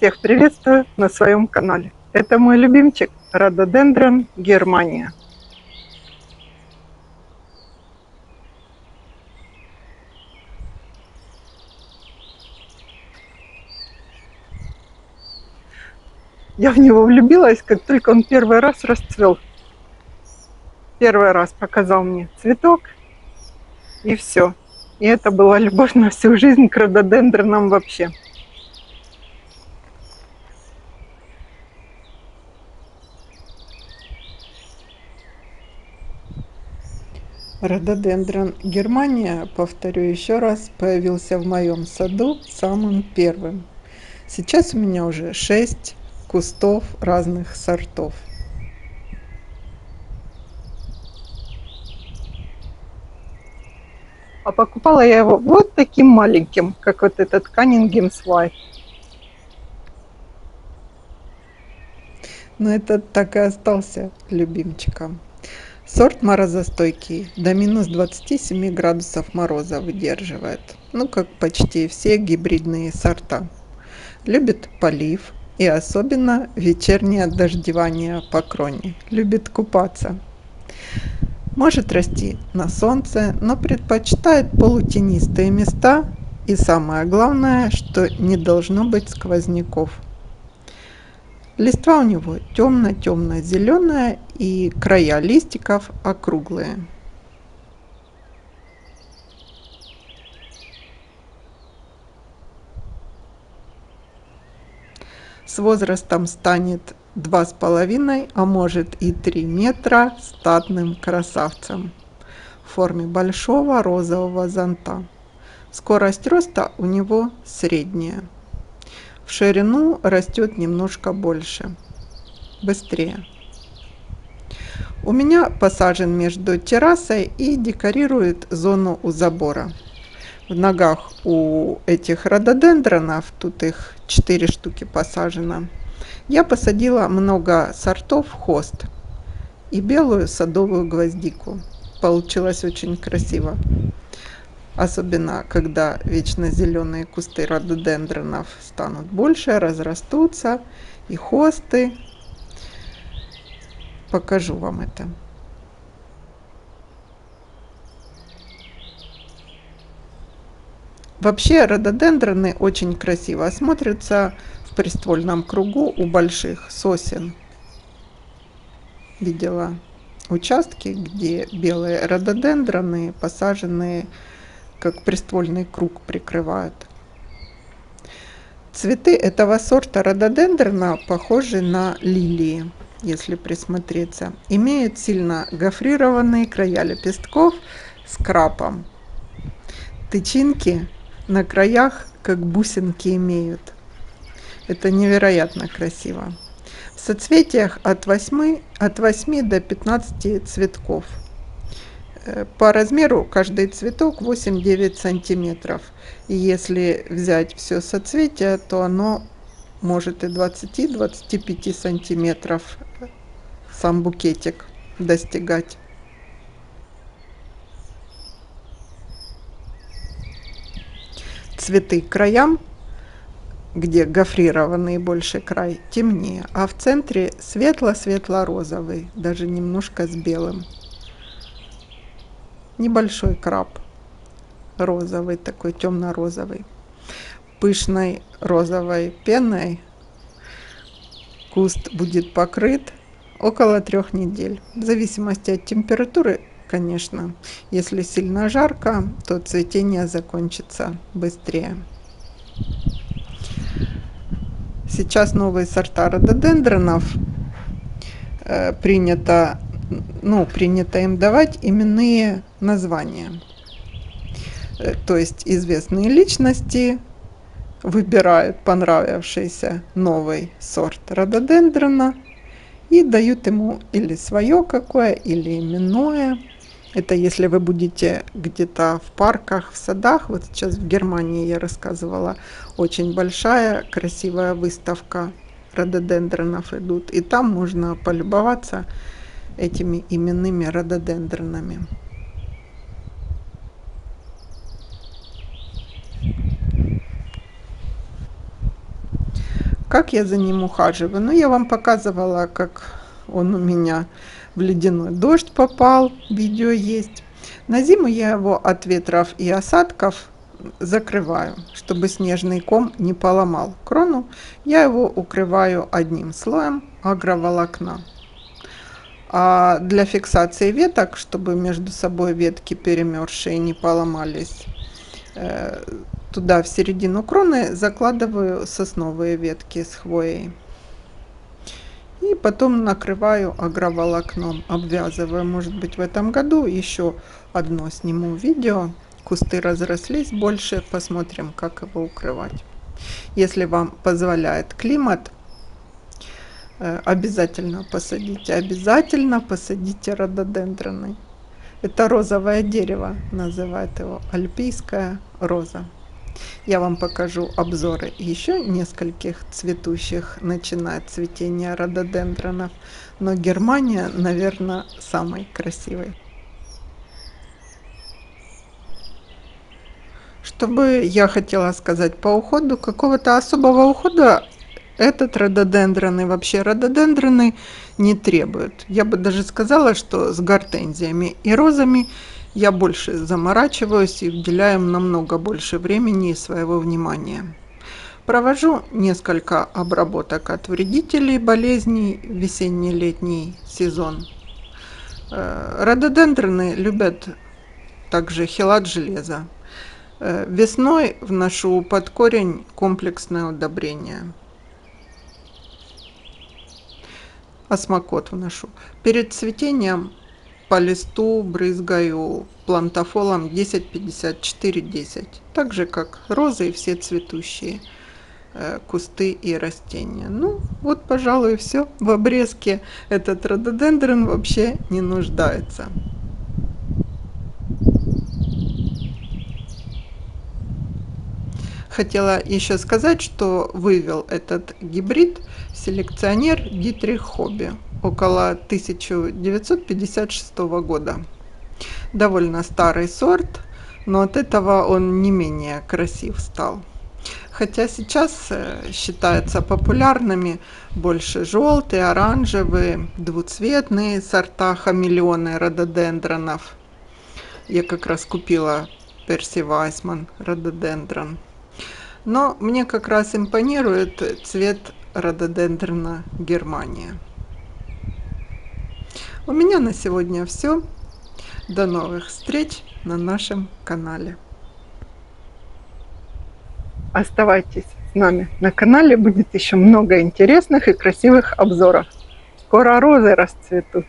Всех приветствую на своем канале. Это мой любимчик Рододендрон Германия. Я в него влюбилась, как только он первый раз расцвел. Первый раз показал мне цветок, и все. И это была любовь на всю жизнь к рододендронам вообще. Рододендрон Германия, повторю еще раз, появился в моем саду самым первым. Сейчас у меня уже 6 кустов разных сортов. А покупала я его вот таким маленьким, как вот этот Каннингемс White. Но этот так и остался любимчиком. Сорт морозостойкий, до минус 27 градусов мороза выдерживает. Ну, как почти все гибридные сорта. Любит полив и особенно вечернее дождевание по кроне. Любит купаться. Может расти на солнце, но предпочитает полутенистые места. И самое главное, что не должно быть сквозняков. Листва у него темно-темно-зеленая и края листиков округлые. С возрастом станет 2,5, а может и 3 метра статным красавцем в форме большого розового зонта. Скорость роста у него средняя. В ширину растет немножко больше, быстрее. У меня посажен между террасой и декорирует зону у забора. В ногах у этих рододендронов, тут их 4 штуки посажено, я посадила много сортов хост и белую садовую гвоздику. Получилось очень красиво. Особенно, когда вечно зеленые кусты рододендронов станут больше, разрастутся, и хосты. Покажу вам это. Вообще рододендроны очень красиво смотрятся в приствольном кругу у больших сосен. Видела участки, где белые рододендроны посаженные как приствольный круг прикрывают. Цветы этого сорта рододендрона похожи на лилии, если присмотреться. Имеют сильно гофрированные края лепестков с крапом. Тычинки на краях как бусинки имеют. Это невероятно красиво. В соцветиях от 8 до 15 цветков. По размеру каждый цветок 8-9 сантиметров. И если взять все соцветие, то оно может и 20-25 сантиметров сам букетик достигать. Цветы к краям, где гофрированный больше край, темнее, а в центре светло-светло-розовый, даже немножко с белым. Небольшой краб, розовый, такой темно-розовый. Пышной розовой пеной куст будет покрыт около 3 недель. В зависимости от температуры, конечно. Если сильно жарко, то цветение закончится быстрее. Сейчас новые сорта рододендронов принято им давать именные названия. То есть известные личности выбирают понравившийся новый сорт рододендрона и дают ему или свое какое, или именное. Это если вы будете где-то в парках, в садах. Вот сейчас в Германии, я рассказывала, очень большая красивая выставка рододендронов идут. И там можно полюбоваться этими именными рододендронами. Как я за ним ухаживаю? Ну, я вам показывала, как он у меня в ледяной дождь попал, видео есть. На зиму я его от ветров и осадков закрываю, чтобы снежный ком не поломал крону. Я его укрываю одним слоем агроволокна. А для фиксации веток, чтобы между собой ветки перемерзшие не поломались, туда в середину кроны закладываю сосновые ветки с хвоей. И потом накрываю агроволокном, обвязываю. Может быть, в этом году еще одно сниму видео. Кусты разрослись больше, посмотрим, как его укрывать. Если вам позволяет климат, обязательно посадите рододендроны. Это розовое дерево, называют его альпийская роза. Я вам покажу обзоры еще нескольких цветущих, начинает цветение рододендронов, но Германия, наверное, самый красивый. Что бы я хотела сказать по уходу, какого-то особого ухода этот рододендрон и вообще рододендроны не требуют. Я бы даже сказала, что с гортензиями и розами я больше заморачиваюсь и уделяю намного больше времени и своего внимания. Провожу несколько обработок от вредителей, болезней в весенне-летний сезон. Рододендроны любят также хелат железа. Весной вношу под корень комплексное удобрение. Осмокот вношу. Перед цветением по листу брызгаю плантофолом 10-54-10. Так же как розы и все цветущие кусты и растения. Ну вот, пожалуй, все. В обрезке этот рододендрон вообще не нуждается. Хотела еще сказать, что вывел этот гибрид селекционер Дитрих Хобби около 1956 года. Довольно старый сорт, но от этого он не менее красив стал. Хотя сейчас считаются популярными больше желтые, оранжевые, двуцветные сорта хамелеоны рододендронов. Я как раз купила Перси Вайсман рододендрон. Но мне как раз импонирует цвет рододендрона Германия. У меня на сегодня все. До новых встреч на нашем канале. Оставайтесь с нами на канале, будет еще много интересных и красивых обзоров. Скоро розы расцветут.